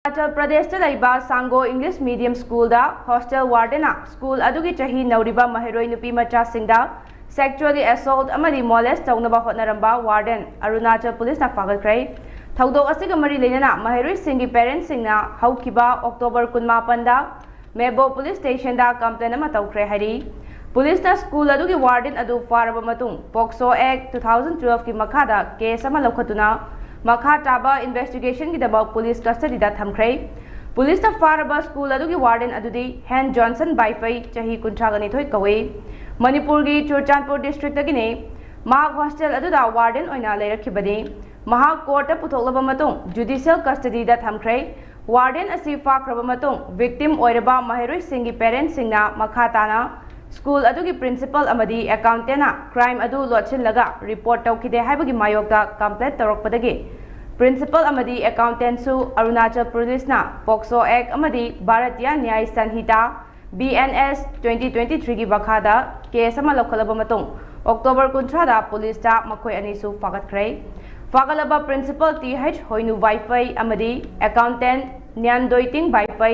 Arunachal Pradesh Sango English Medium School da hostel wardena school adugi chahi nauriba mahiroi nupi macha Singda sexually assault amadi molest taunaba hotnaramba warden Arunachal Police na Fakhre Thaudok asiga mari leinana mahiroi singi parents singna haukiba October 18 da Mebo Police Station da complaint ama tawkhre hari Police na school adugi warden adu faraba matung POCSO Act 2012 ki makhada case ama lokhatuna Macha taba investigation ki dabau police custody da thamkhre police ta faraba school adugi warden adudi Han Johnson Baifai chahi kuntragani thoi kawe Manipur gi Churachandpur district agine Maha hostel aduda warden oina leirakhibani Maha court puthokaba matung judicial custody da thamkhre warden asi fakraba matung victim oiraba mahiroi singi parents singna makha tana School adugi principal amadi accountant na crime adu lodgin laga report tawkide haibagi mayokta complaint tarokpadagi principal amadi accountant su Arunachal Pradesh na POCSO Act amadi Bharatiya Nyay Sanhita BNS 2023 gi bakhada case ama lokhalaba matung October 18 da police ta makhoi ani su fagatkre fagalaba principal TH Hoinu Baifai amadi accountant Nyan Doiting Baifai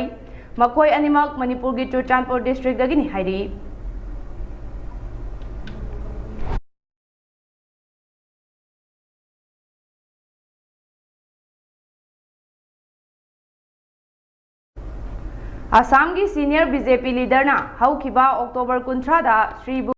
makhoi animak Manipur gi Churachandpur district dagi ni hairi Assam ki senior BJP leader na haukiba October 18 da Sri